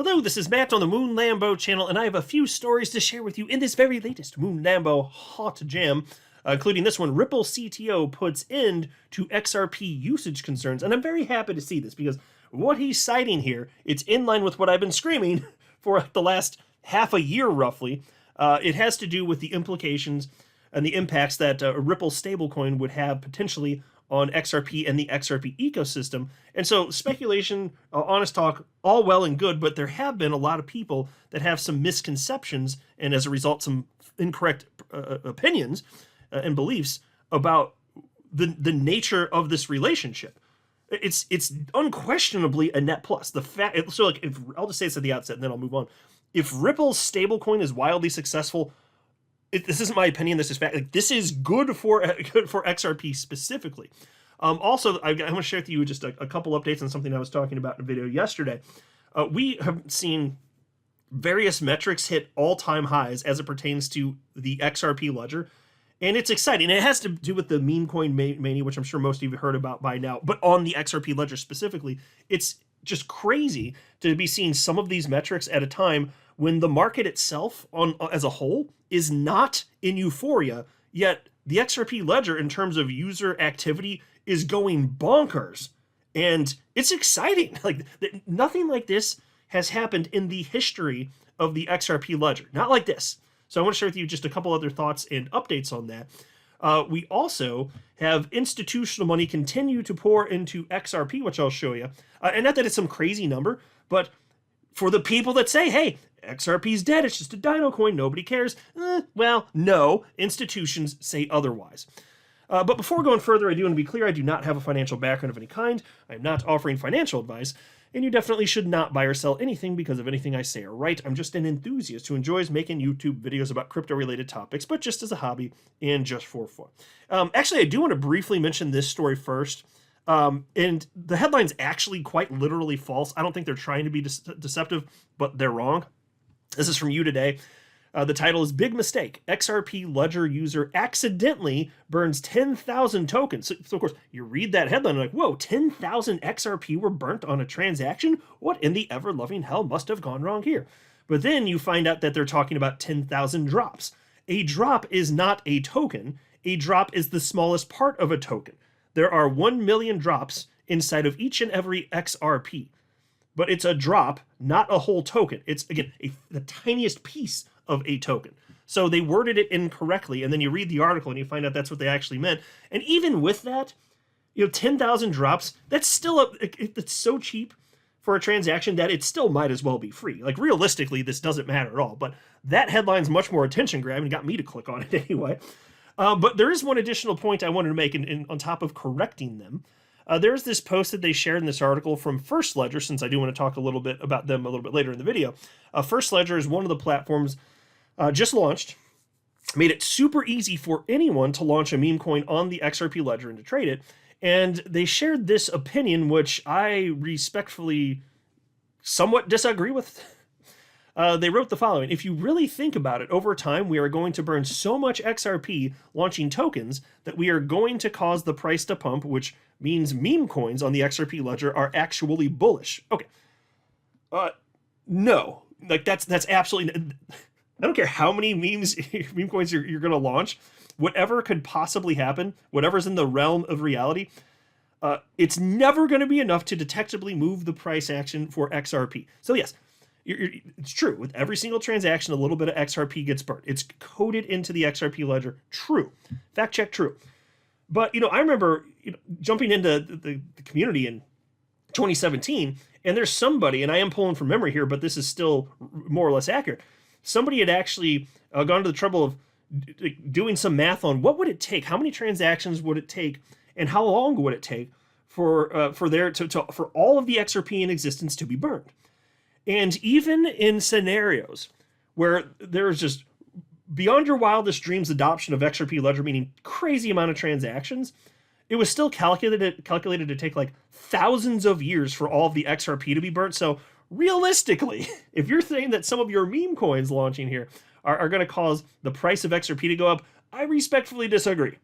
Hello, this is Matt on the Moon Lambo channel, and I have a few stories to share with you in this very latest Moon Lambo hot jam, including this one. Ripple CTO puts end to XRP usage concerns, and I'm very happy to see this because what he's citing here, it's in line with what I've been screaming for the last half a year roughly. It has to do with the implications and the impacts that a Ripple stablecoin would have potentially on XRP and the XRP ecosystem. And so speculation, honest talk, all well and good, but there have been a lot of people that have some misconceptions and as a result some incorrect opinions and beliefs about the nature of this relationship. It's unquestionably a net plus. The fact, so like, if I'll just say this at the outset and then I'll move on. If Ripple's stablecoin is wildly successful, this isn't my opinion. This is fact. Like, this is good for XRP specifically. Also, I want to share with you just a couple updates on something I was talking about in a video yesterday. We have seen various metrics hit all-time highs as it pertains to the XRP ledger, and it's exciting. It has to do with the meme coin mania, which I'm sure most of you have heard about by now. But on the XRP ledger specifically, it's just crazy to be seeing some of these metrics at a time when the market itself as a whole is not in euphoria, yet the XRP ledger in terms of user activity is going bonkers. And it's exciting. Like, nothing like this has happened in the history of the XRP ledger. Not like this. So I want to share with you just a couple other thoughts and updates on that. We also have institutional money continue to pour into XRP, which I'll show you. And not that it's some crazy number, but for the people that say, hey, XRP's dead, it's just a dino coin, nobody cares. Well, no, institutions say otherwise. But before going further, I do want to be clear, I do not have a financial background of any kind. I'm not offering financial advice, and you definitely should not buy or sell anything because of anything I say or write. I'm just an enthusiast who enjoys making YouTube videos about crypto-related topics, but just as a hobby and just for fun. Actually, I do want to briefly mention this story first. And the headline's actually quite literally false. I don't think they're trying to be deceptive, but they're wrong. This is from You Today. The title is Big Mistake. XRP Ledger user accidentally burns 10,000 tokens. So, of course, you read that headline and like, whoa, 10,000 XRP were burnt on a transaction? What in the ever-loving hell must have gone wrong here? But then you find out that they're talking about 10,000 drops. A drop is not a token. A drop is the smallest part of a token. There are 1 million drops inside of each and every XRP. But it's a drop, not a whole token. It's, again, the tiniest piece of a token. So they worded it incorrectly, and then you read the article and you find out that's what they actually meant. And even with that, 10,000 drops, that's still it's so cheap for a transaction that it still might as well be free. Like, realistically, this doesn't matter at all. But that headline's much more attention-grabbing and got me to click on it anyway. But there is one additional point I wanted to make, and on top of correcting them. There's this post that they shared in this article from First Ledger, since I do want to talk a little bit about them a little bit later in the video. First Ledger is one of the platforms just launched, made it super easy for anyone to launch a meme coin on the XRP ledger and to trade it. And they shared this opinion, which I respectfully somewhat disagree with. They wrote the following: if you really think about it, over time, we are going to burn so much XRP launching tokens that we are going to cause the price to pump, which means meme coins on the XRP ledger are actually bullish. Okay. No. Like, that's absolutely... I don't care how many meme coins you're going to launch. Whatever could possibly happen, whatever's in the realm of reality, it's never going to be enough to detectably move the price action for XRP. So yes, it's true. With every single transaction, a little bit of XRP gets burnt. It's coded into the XRP ledger. True. Fact check, true. But, I remember jumping into the community in 2017, and there's somebody, and I am pulling from memory here, but this is still more or less accurate. Somebody had actually gone to the trouble of doing some math on what would it take, how many transactions would it take, and how long would it take for all of the XRP in existence to be burned. And even in scenarios where there's just beyond your wildest dreams adoption of XRP ledger, meaning crazy amount of transactions, it was still calculated to take like thousands of years for all of the XRP to be burnt. So realistically, if you're saying that some of your meme coins launching here are going to cause the price of XRP to go up, I respectfully disagree.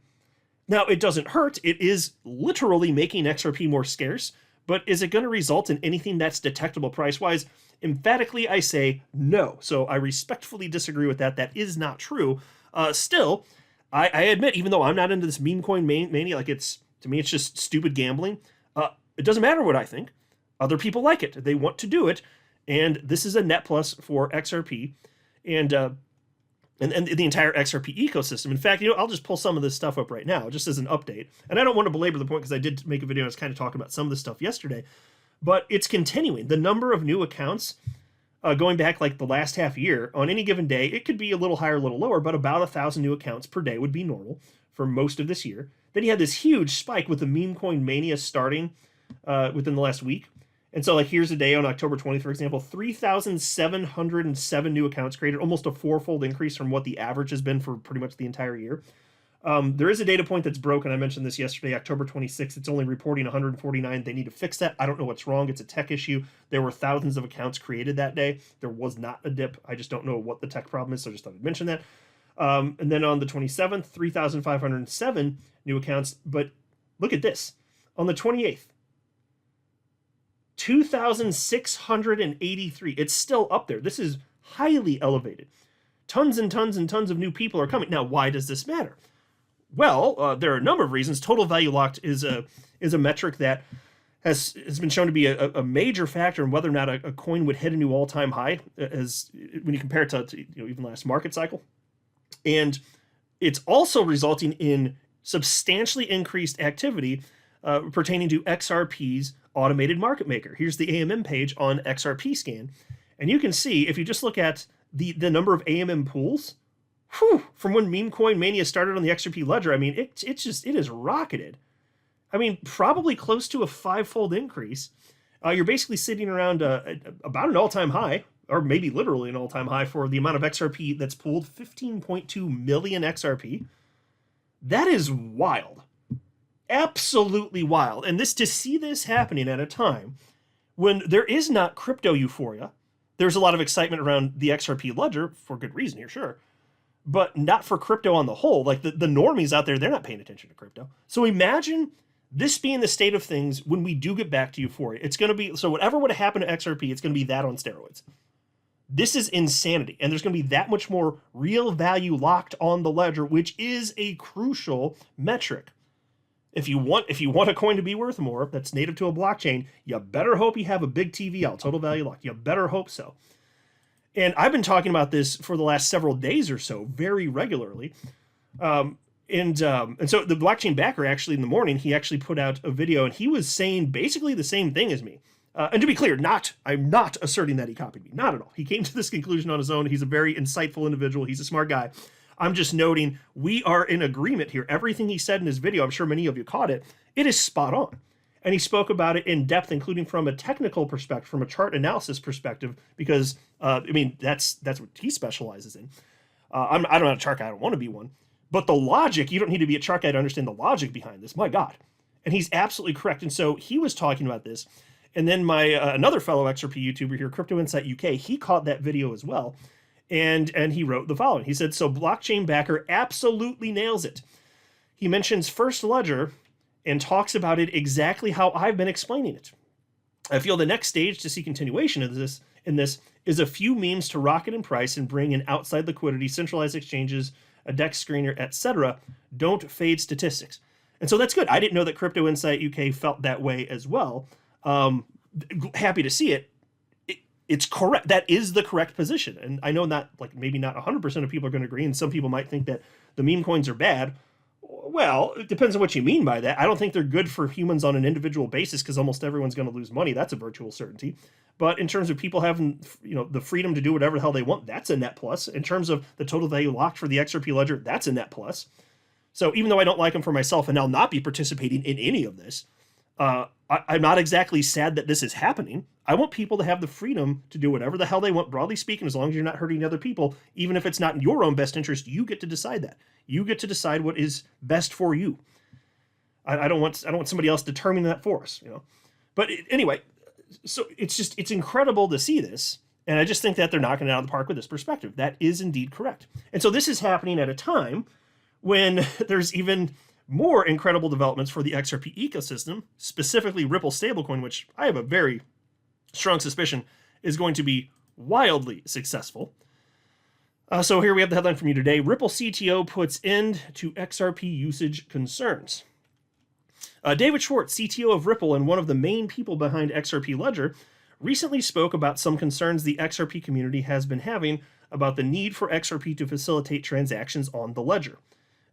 Now, it doesn't hurt. It is literally making XRP more scarce, but is it going to result in anything that's detectable price-wise? Emphatically, I say no. So I respectfully disagree with that. That is not true. Still, I admit, even though I'm not into this meme coin mania, like to me, it's just stupid gambling. It doesn't matter what I think. Other people like it. They want to do it. And this is a net plus for XRP and the entire XRP ecosystem. In fact, I'll just pull some of this stuff up right now, just as an update. And I don't want to belabor the point because I did make a video. I was kind of talking about some of this stuff yesterday, but it's continuing. The number of new accounts going back like the last half year on any given day, it could be a little higher, a little lower, but about 1,000 new accounts per day would be normal for most of this year. Then you had this huge spike with the meme coin mania starting within the last week. And so, like, here's a day on October 20th, for example, 3,707 new accounts created, almost a fourfold increase from what the average has been for pretty much the entire year. There is a data point that's broken. I mentioned this yesterday, October 26th. It's only reporting 149. They need to fix that. I don't know what's wrong. It's a tech issue. There were thousands of accounts created that day. There was not a dip. I just don't know what the tech problem is, so I just thought I'd mention that. And then on the 27th, 3,507 new accounts. But look at this. On the 28th, 2,683. It's still up there. This is highly elevated. Tons and tons and tons of new people are coming. Now, why does this matter? Well, there are a number of reasons. Total value locked is a metric that has been shown to be a major factor in whether or not a coin would hit a new all-time high, as when you compare it to even last market cycle. And it's also resulting in substantially increased activity pertaining to XRP's automated market maker. Here's the AMM page on XRP scan. And you can see, if you just look at the number of AMM pools, from when meme coin mania started on the XRP ledger, I mean, it has rocketed. I mean, probably close to a five-fold increase. You're basically sitting around about an all-time high, or maybe literally an all-time high for the amount of XRP that's pooled, 15.2 million XRP. That is wild. Absolutely wild. And to see this happening at a time when there is not crypto euphoria, there's a lot of excitement around the XRP ledger for good reason here, sure, but not for crypto on the whole. Like the normies out there, they're not paying attention to crypto. So imagine this being the state of things when we do get back to euphoria. It's going to be, so whatever would have happened to XRP, it's going to be that on steroids. This is insanity. And there's going to be that much more real value locked on the ledger, which is a crucial metric. If you want a coin to be worth more that's native to a blockchain, you better hope you have a big TVL, total value locked. You better hope so. And I've been talking about this for the last several days or so, very regularly. And so the blockchain backer, actually in the morning, he actually put out a video and he was saying basically the same thing as me. And to be clear, I'm not asserting that he copied me, not at all. He came to this conclusion on his own. He's a very insightful individual. He's a smart guy. I'm just noting we are in agreement here. Everything he said in his video, I'm sure many of you caught it, it is spot on. And he spoke about it in depth, including from a technical perspective, from a chart analysis perspective, because, that's what he specializes in. I'm not a chart guy. I don't want to be one. But the logic, you don't need to be a chart guy to understand the logic behind this. My God. And he's absolutely correct. And so he was talking about this. And then my another fellow XRP YouTuber here, Crypto Insight UK, he caught that video as well. And he wrote the following. He said, so blockchain backer absolutely nails it. He mentions First Ledger and talks about it exactly how I've been explaining it. I feel the next stage to see continuation of this is a few memes to rocket in price and bring in outside liquidity, centralized exchanges, a DEX screener, etc. Don't fade statistics. And so that's good. I didn't know that Crypto Insight UK felt that way as well. Happy to see it. It's correct. That is the correct position. And I know maybe not 100% of people are going to agree, and some people might think that the meme coins are bad. Well, it depends on what you mean by that. I don't think they're good for humans on an individual basis because almost everyone's going to lose money. That's a virtual certainty. But in terms of people having, the freedom to do whatever the hell they want, that's a net plus. In terms of the total value locked for the XRP ledger, that's a net plus. So even though I don't like them for myself and I'll not be participating in any of this, I'm not exactly sad that this is happening. I want people to have the freedom to do whatever the hell they want, broadly speaking, as long as you're not hurting other people. Even if it's not in your own best interest, you get to decide that. You get to decide what is best for you. I don't want somebody else determining that for us, But anyway, so it's incredible to see this. And I just think that they're knocking it out of the park with this perspective. That is indeed correct. And so this is happening at a time when there's even more incredible developments for the XRP ecosystem, specifically Ripple stablecoin, which I have a very strong suspicion is going to be wildly successful. So here we have the headline from you today. Ripple CTO puts end to XRP usage concerns. David Schwartz, CTO of Ripple and one of the main people behind XRP Ledger, recently spoke about some concerns the XRP community has been having about the need for XRP to facilitate transactions on the ledger.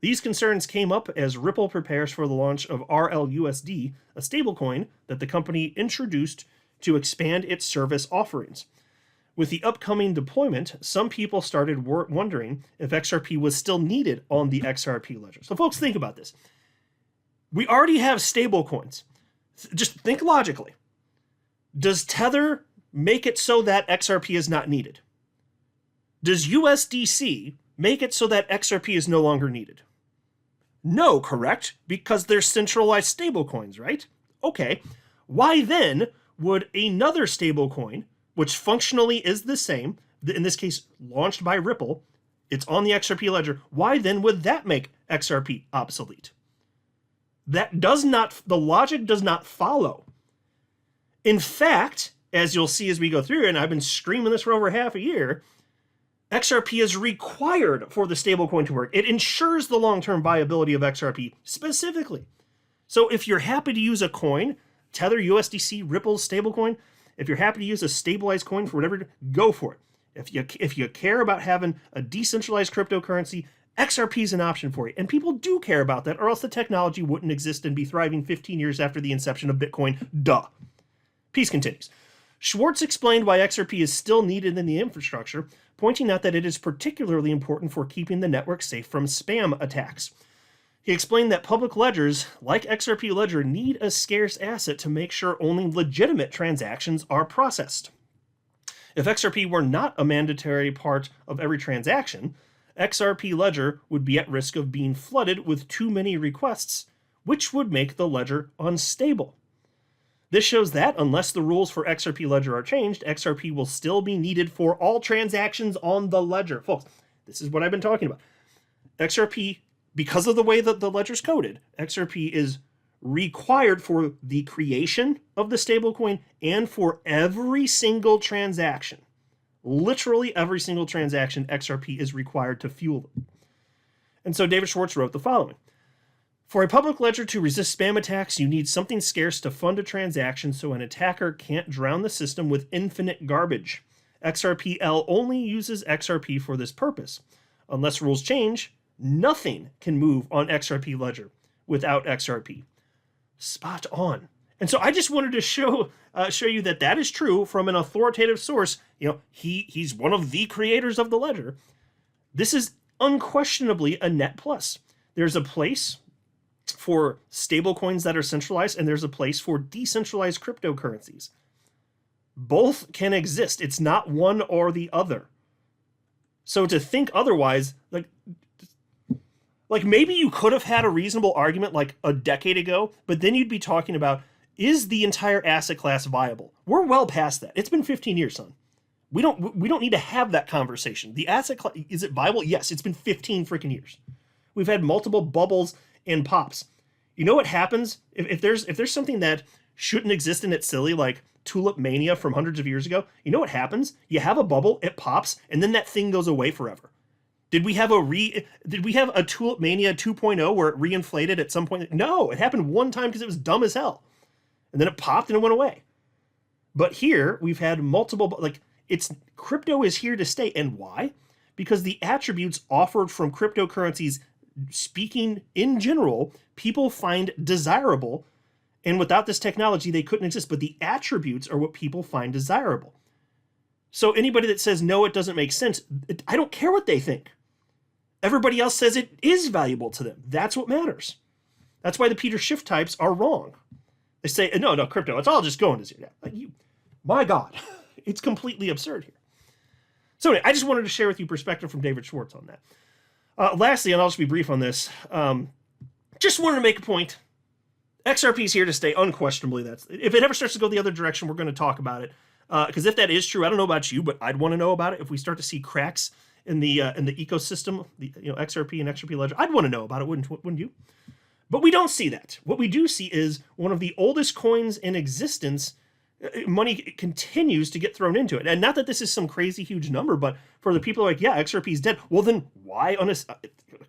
These concerns came up as Ripple prepares for the launch of RLUSD, a stablecoin that the company introduced to expand its service offerings. With the upcoming deployment, some people started wondering if XRP was still needed on the XRP ledger. So folks, think about this. We already have stablecoins. Just think logically. Does Tether make it so that XRP is not needed? Does USDC make it so that XRP is no longer needed? No, correct? Because they're centralized stablecoins, right? Okay. Why then would another stablecoin, which functionally is the same, in this case launched by Ripple, it's on the XRP ledger, why then would that make XRP obsolete? The logic does not follow. In fact, as you'll see as we go through, and I've been screaming this for over half a year, XRP is required for the stablecoin to work. It ensures the long-term viability of XRP specifically. So if you're happy to use a coin, Tether, USDC, Ripple's stablecoin, if you're happy to use a stabilized coin for whatever, go for it. If you care about having a decentralized cryptocurrency, XRP is an option for you. And people do care about that, or else the technology wouldn't exist and be thriving 15 years after the inception of Bitcoin. Duh. Piece continues. Schwartz explained why XRP is still needed in the infrastructure, pointing out that it is particularly important for keeping the network safe from spam attacks. He explained that public ledgers, like XRP Ledger, need a scarce asset to make sure only legitimate transactions are processed. If XRP were not a mandatory part of every transaction, XRP Ledger would be at risk of being flooded with too many requests, which would make the ledger unstable. This shows that, unless the rules for XRP Ledger are changed, XRP will still be needed for all transactions on the ledger. Folks, this is what I've been talking about. XRP, because of the way that the ledger's coded, XRP is required for the creation of the stablecoin and for every single transaction. Literally every single transaction, XRP is required to fuel them. And so David Schwartz wrote the following. For a public ledger to resist spam attacks, you need something scarce to fund a transaction so an attacker can't drown the system with infinite garbage. XRPL only uses XRP for this purpose. Unless rules change, nothing can move on XRP Ledger without XRP. Spot on. And so I just wanted to show you that that is true from an authoritative source. You know, he's one of the creators of the ledger. This is unquestionably a net plus. There's a place for stablecoins that are centralized, and there's a place for decentralized cryptocurrencies. Both can exist. It's not one or the other. So to think otherwise, like maybe you could have had a reasonable argument like a decade ago, but then you'd be talking about, is the entire asset class viable? We're well past that. It's been 15 years, son. We don't need to have that conversation. The asset class, is it viable? Yes, it's been 15 freaking years. We've had multiple bubbles and pops. You know what happens if there's something that shouldn't exist and it's silly, like tulip mania from hundreds of years ago? You know what happens? You have a bubble, it pops, and then that thing goes away forever. Did we have a tulip mania 2.0 where it reinflated at some point? No, it happened one time because it was dumb as hell, and then it popped and it went away. But here we've had multiple, crypto is here to stay, and why? Because the attributes offered from cryptocurrencies, speaking in general, people find desirable, and without this technology they couldn't exist, but the attributes are what people find desirable. So anybody that says no, it doesn't make sense, I don't care what they think. Everybody else says it is valuable to them. That's what matters. That's why the Peter Schiff types are wrong. They say, no, crypto, it's all just going to zero. My God, it's completely absurd here. So anyway, I just wanted to share with you perspective from David Schwartz on that. Lastly, and I'll just be brief on this, just wanted to make a point. XRP is here to stay, unquestionably. If it ever starts to go the other direction, we're going to talk about it. Because if that is true, I don't know about you, but I'd want to know about it. If we start to see cracks in the ecosystem, XRP and XRP Ledger, I'd want to know about it, wouldn't you? But we don't see that. What we do see is one of the oldest coins in existence money continues to get thrown into it. And not that this is some crazy huge number, but for the people like, yeah, XRP is dead. Well, then why on a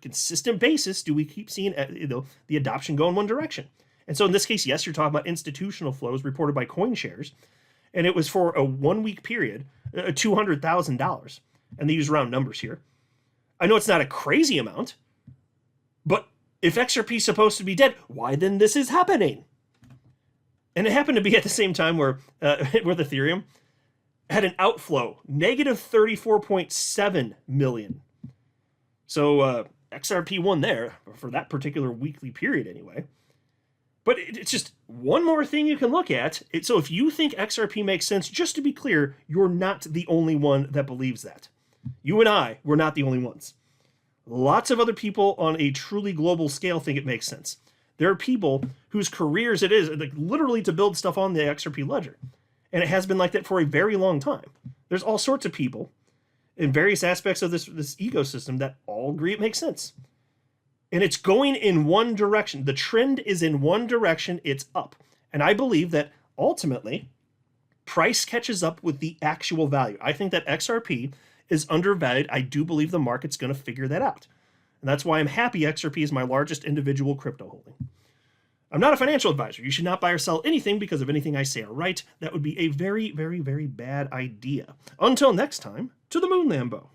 consistent basis do we keep seeing the adoption go in one direction? And so in this case, yes, you're talking about institutional flows reported by CoinShares, and it was for a 1 week period, $200,000. And they use round numbers here. I know it's not a crazy amount, but if XRP is supposed to be dead, why then this is happening? And it happened to be at the same time where with Ethereum had an outflow, negative 34.7 million. So XRP won there for that particular weekly period anyway. But it's just one more thing you can look at. So if you think XRP makes sense, just to be clear, you're not the only one that believes that. You and I, we're not the only ones. Lots of other people on a truly global scale think it makes sense. There are people whose careers it is, like, literally to build stuff on the XRP ledger. And it has been like that for a very long time. There's all sorts of people in various aspects of this ecosystem that all agree it makes sense. And it's going in one direction. The trend is in one direction, it's up. And I believe that ultimately, price catches up with the actual value. I think that XRP is undervalued. I do believe the market's going to figure that out. And that's why I'm happy XRP is my largest individual crypto holding. I'm not a financial advisor. You should not buy or sell anything because of anything I say or write. That would be a very, very, very bad idea. Until next time, to the moon, Lambo.